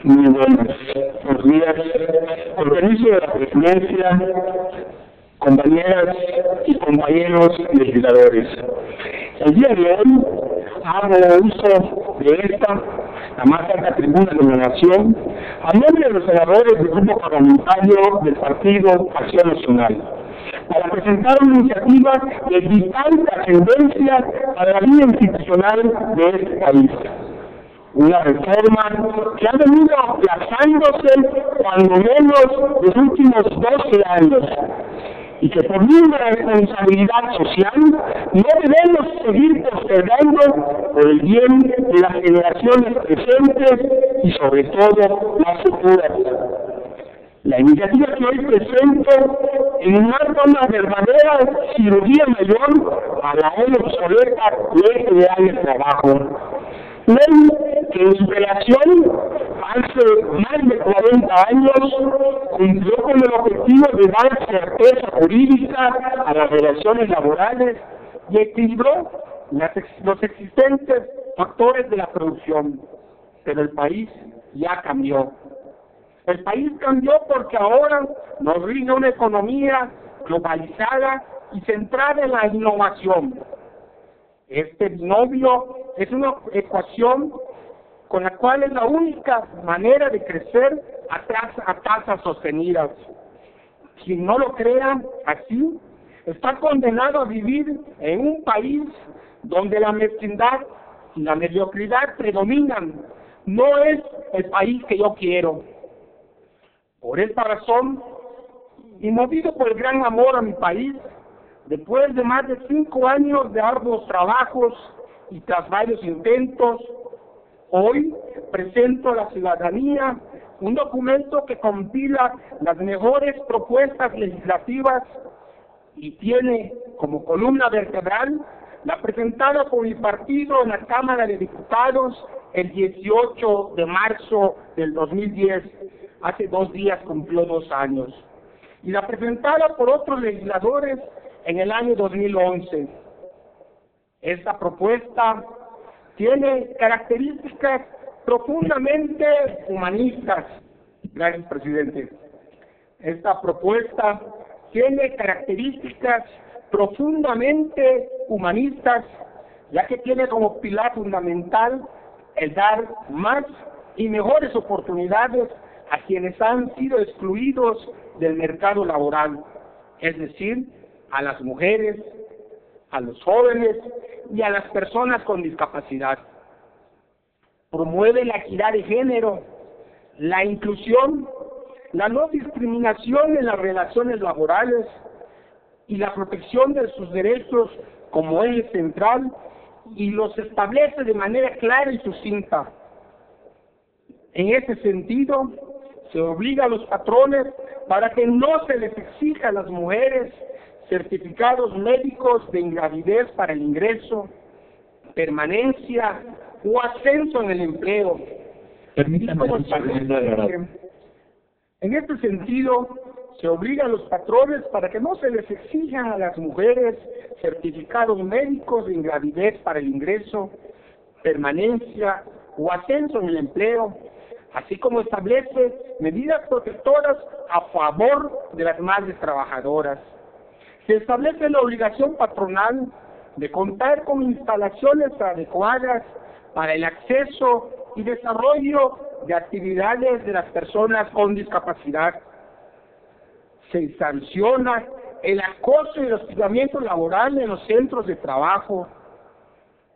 Muy buenos días. Con permiso de la presidencia, compañeras y compañeros legisladores. El día de hoy hago uso de esta, la más alta tribuna de la nación, a nombre de los senadores del grupo parlamentario del Partido Acción Nacional, para presentar una iniciativa de vital trascendencia para la vida institucional de este país. Una reforma que ha venido aplazándose cuando menos los últimos 12 años y que por libre responsabilidad social no debemos seguir postergando por el bien de las generaciones presentes y sobre todo las futuras. La iniciativa que hoy presento enmarca una verdadera cirugía mayor a la hoy obsoleta Ley Federal de Trabajo. Ley que en su creación hace más de 40 años cumplió con el objetivo de dar certeza jurídica a las relaciones laborales y equilibró los existentes factores de la producción. Pero el país ya cambió. El país cambió porque ahora nos rige una economía globalizada y centrada en la innovación. Este binomio es una ecuación con la cual es la única manera de crecer a tasas sostenidas. Quien no lo crea así, está condenado a vivir en un país donde la mezquindad y la mediocridad predominan. No es el país que yo quiero. Por esta razón, y movido por el gran amor a mi país, después de más de 5 años de arduos trabajos y tras varios intentos, hoy presento a la ciudadanía un documento que compila las mejores propuestas legislativas y tiene como columna vertebral la presentada por mi partido en la Cámara de Diputados el 18 de marzo del 2010, hace 2 días cumplió 2 años, y la presentada por otros legisladores en el año 2011. Esta propuesta tiene características profundamente humanistas. Gracias, presidente. Esta propuesta tiene características profundamente humanistas, ya que tiene como pilar fundamental el dar más y mejores oportunidades a quienes han sido excluidos del mercado laboral, es decir, a las mujeres, a los jóvenes y a las personas con discapacidad. Promueve la equidad de género, la inclusión, la no discriminación en las relaciones laborales y la protección de sus derechos como eje central, y los establece de manera clara y sucinta. En ese sentido, se obliga a los patrones para que no se les exija a las mujeres certificados médicos de invalidez para el ingreso, permanencia o ascenso en el empleo. Permítame, en este sentido, se obliga a los patrones para que no se les exija a las mujeres certificados médicos de invalidez para el ingreso, permanencia o ascenso en el empleo, así como establece medidas protectoras a favor de las madres trabajadoras. Se establece la obligación patronal de contar con instalaciones adecuadas para el acceso y desarrollo de actividades de las personas con discapacidad. Se sanciona el acoso y el hostigamiento laboral en los centros de trabajo.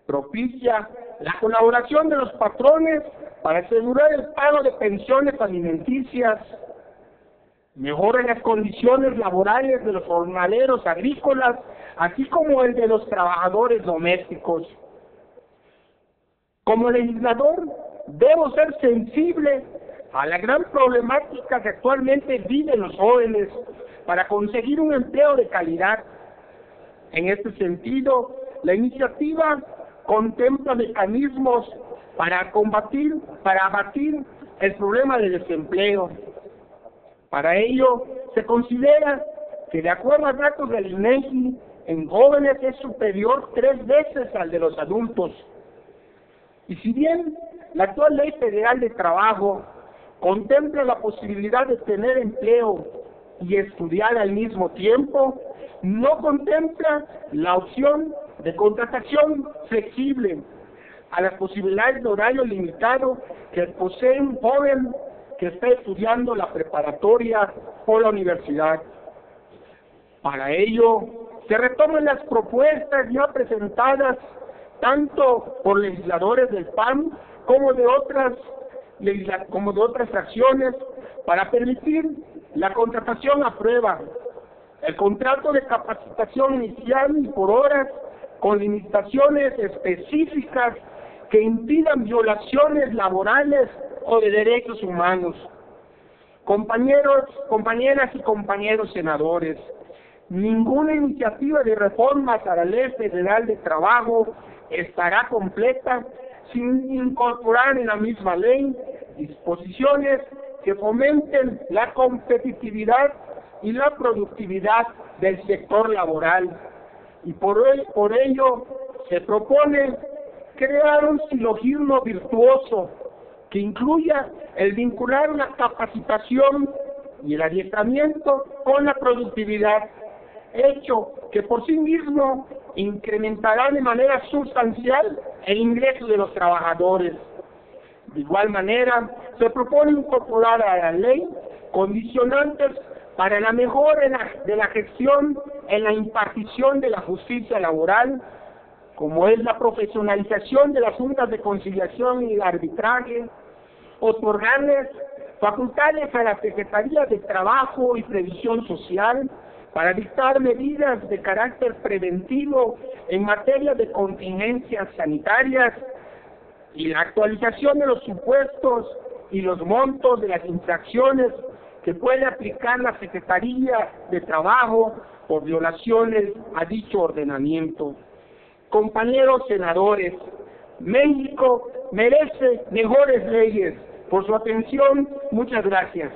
Propicia la colaboración de los patrones para asegurar el pago de pensiones alimenticias. Mejora las condiciones laborales de los jornaleros agrícolas, así como el de los trabajadores domésticos. Como legislador, debo ser sensible a la gran problemática que actualmente viven los jóvenes para conseguir un empleo de calidad. En este sentido, la iniciativa contempla mecanismos para abatir el problema del desempleo. Para ello, se considera que, de acuerdo a datos del INEGI, en jóvenes es superior 3 veces al de los adultos. Y si bien la actual Ley Federal de Trabajo contempla la posibilidad de tener empleo y estudiar al mismo tiempo, no contempla la opción de contratación flexible a las posibilidades de horario limitado que posee un joven que está estudiando la preparatoria o la universidad. Para ello, se retoman las propuestas ya presentadas tanto por legisladores del PAN como de otras acciones para permitir la contratación a prueba, el contrato de capacitación inicial y por horas con limitaciones específicas que impidan violaciones laborales o de derechos humanos. Compañeros, compañeras y compañeros senadores, ninguna iniciativa de reformas a la Ley Federal de Trabajo estará completa sin incorporar en la misma ley disposiciones que fomenten la competitividad y la productividad del sector laboral. Y por ello se propone crear un silogismo virtuoso que incluya el vincular la capacitación y el adiestramiento con la productividad, hecho que por sí mismo incrementará de manera sustancial el ingreso de los trabajadores. De igual manera, se propone incorporar a la ley condicionantes para la mejora de la gestión en la impartición de la justicia laboral, como es la profesionalización de las juntas de conciliación y arbitraje, otorgarles facultades a la Secretaría de Trabajo y Previsión Social para dictar medidas de carácter preventivo en materia de contingencias sanitarias y la actualización de los supuestos y los montos de las infracciones que puede aplicar la Secretaría de Trabajo por violaciones a dicho ordenamiento. Compañeros senadores, México merece mejores leyes. Por su atención, muchas gracias.